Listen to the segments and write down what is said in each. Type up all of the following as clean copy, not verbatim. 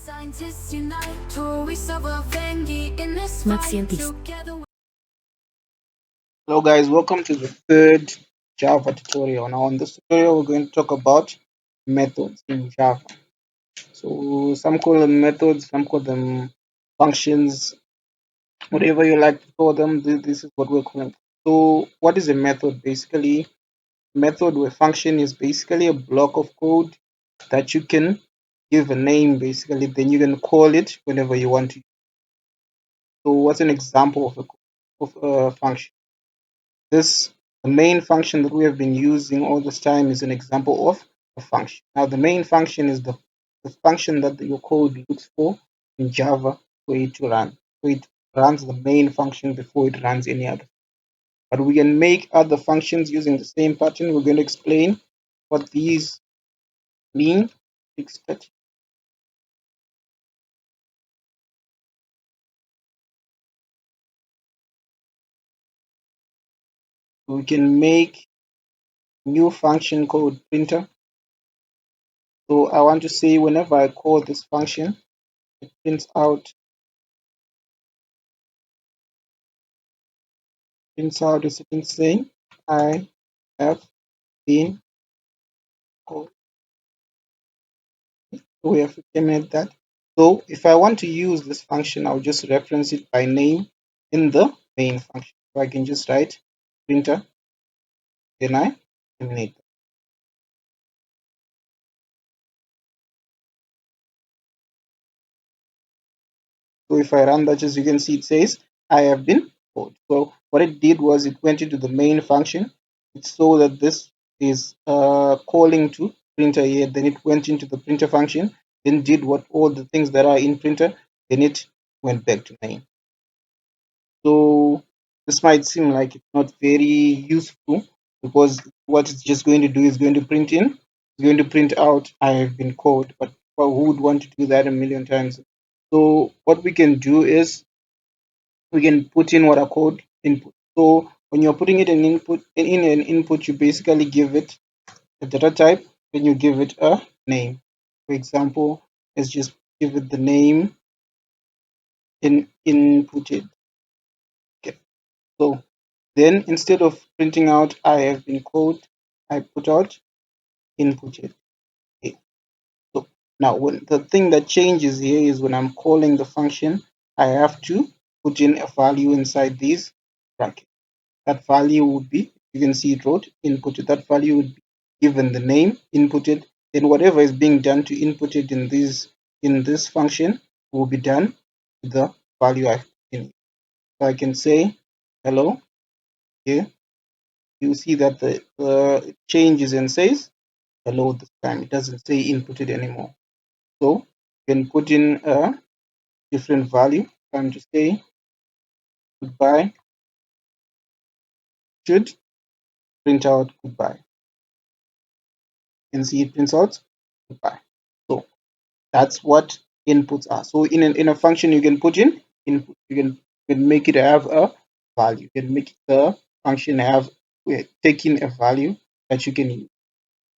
Scientists unite to resolve a vengi in this Math fight scientist. together. Hello guys, welcome to the third Java tutorial. Now in this tutorial we're going to talk about methods in Java. So some call them methods, some call them functions, whatever you like to call them, this is what we're calling. So what is a method? Basically, method or function is basically a block of code that you can give a name basically, then you can call it whenever you want to. So what's an example of a function? This the main function that we have been using all this time is an example of a function. Now the main function is the function that your code looks for in Java for it to run. So it runs the main function before it runs any other. But we can make other functions using the same pattern. We're going to explain what these mean. We can make new function called printer. So I want to say whenever I call this function, it prints out a certain saying I have been called. We have to implement that. So if I want to use this function, I'll just reference it by name in the main function. So I can just write printer, then I terminate. So if I run that, as you can see, it says I have been called. So what it did was it went into the main function. It saw that this is calling to printer here. Then it went into the printer function, then did what all the things that are in printer. Then it went back to main. So this might seem like it's not very useful because what it's just going to do is going to print in, it's going to print out I have been called, but who would want to do that a million times? So what we can do is we can put in what are called input. So when you're putting it in an input, you basically give it a data type, then you give it a name. For example, let's just give it the name in inputted. Okay. So then instead of printing out I have been called, I put out inputted. Okay. So now when the thing that changes here is when I'm calling the function, I have to put in a value inside these brackets. That value would be, you can see it wrote inputted. That value would be given the name inputted. Then whatever is being done to input it in this function will be done to the value I've put in. So I can say hello here. You see that the changes and says hello this time. It doesn't say inputted anymore. So you can put in a different value. I'm to say goodbye should print out goodbye. You can see it prints out goodbye. So that's what inputs are. So in a function you can put in input. You can make it have a value. You can make the function have take in a value that you can use.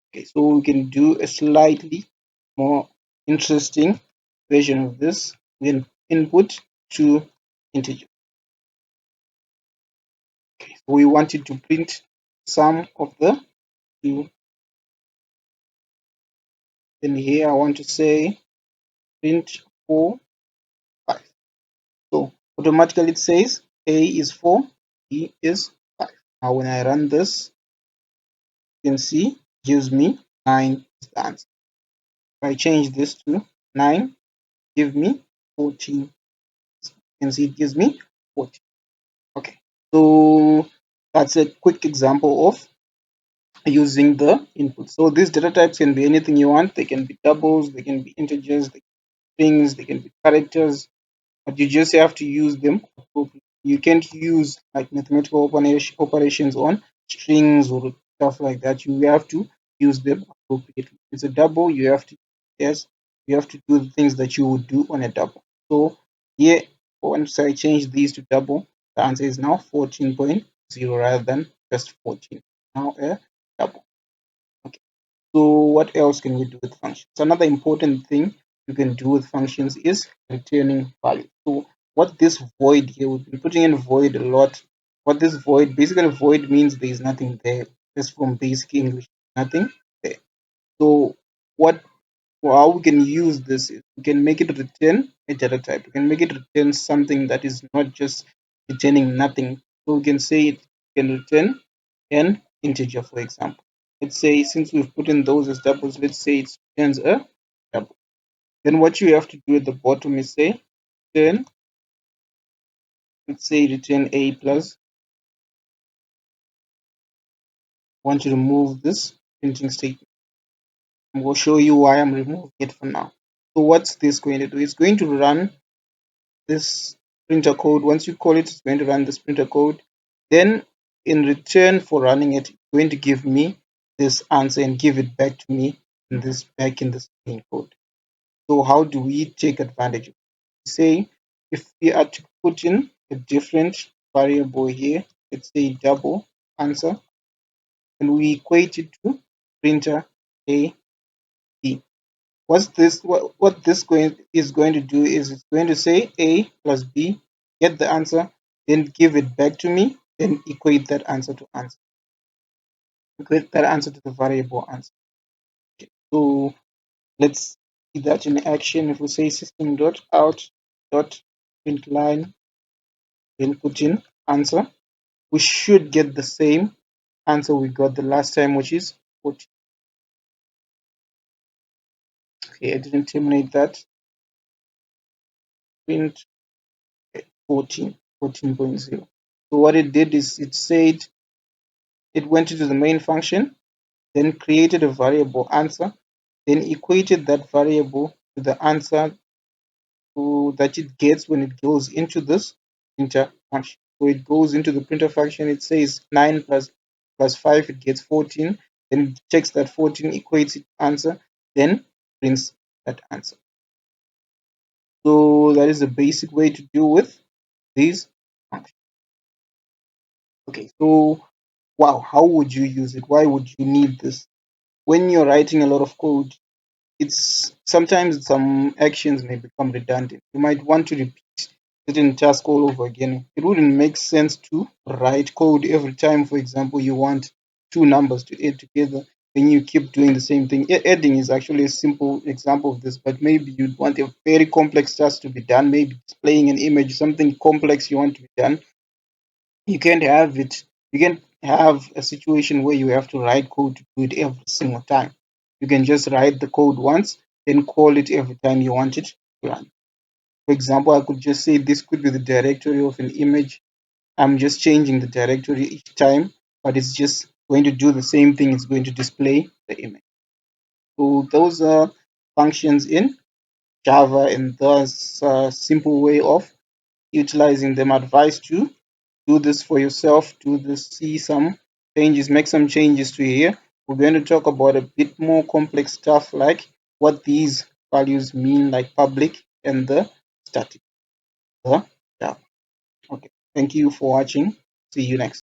Okay, so we can do a slightly more interesting version of this. We can input to integer. Okay, so we wanted to print sum of the two. Then here I want to say print 4, 5. So automatically it says A is 4, B is 5. Now when I run this, you can see it gives me 9 as the answer. If I change this to 9, give me 14. You can see it gives me 14. Okay, so that's a quick example of using the input. So these data types can be anything you want. They can be doubles, they can be integers, they can be strings, they can be characters, but you just have to use them appropriately. You can't use like mathematical operations on strings or stuff like that. You have to use them appropriately. It's a double, you have to, yes, you have to do the things that you would do on a double. So here, once I change these to double, the answer is now 14.0 rather than just 14. Now a double. Okay. So what else can we do with functions? Another important thing you can do with functions is returning value. So what this void here, we've been putting in void a lot. What this void, basically void means there is nothing there. Just from basic English, nothing there. So what how we can use this is we can make it return a data type. We can make it return something that is not just returning nothing. So we can say it can return an integer, for example. Let's say since we've put in those as doubles, let's say it returns a double. Then what you have to do at the bottom is say return, let's say return a plus. I want to remove this printing statement. I'm going to show you why I'm removing it for now. So what's this going to do? It's going to run this printer code. Once you call it, it's going to run this printer code. Then in return for running it, it's going to give me this answer and give it back to me in this back in this main code. So how do we take advantage of it? Say if we are to put in a different variable here, let's say double answer, and we equate it to printer a b. What this going to do is it's going to say a plus b, get the answer, then give it back to me, then equate that answer to the variable answer. Okay. So let's see that in action. If we say system dot out dot print line, then put in answer, we should get the same answer we got the last time, which is 14. Okay, I didn't terminate that. Print 14.0. So what it did is it said it went into the main function, then created a variable answer, then equated that variable to the answer that it gets when it goes into this printer function. So it goes into the printer function, it says 9 plus 5, it gets 14, then it checks that 14 equates it answer, then prints that answer. So that is the basic way to deal with these functions. Okay, so wow, how would you use it? Why would you need this? When you're writing a lot of code, it's sometimes some actions may become redundant. You might want to repeat certain task all over again. It wouldn't make sense to write code every time. For example, you want two numbers to add together, then you keep doing the same thing. Adding is actually a simple example of this, but maybe you'd want a very complex task to be done, maybe displaying an image, something complex you want to be done. You can't have it. You can't have a situation where you have to write code to do it every single time. You can just write the code once, then call it every time you want it to run. For example, I could just say this could be the directory of an image. I'm just changing the directory each time, but it's just going to do the same thing. It's going to display the image. So those are functions in Java, and thus a simple way of utilizing them. Advice to do this for yourself, do this, see some changes, make some changes to here. We're going to talk about a bit more complex stuff like what these values mean, like public and the static. Yeah. Okay. Thank you for watching. See you next.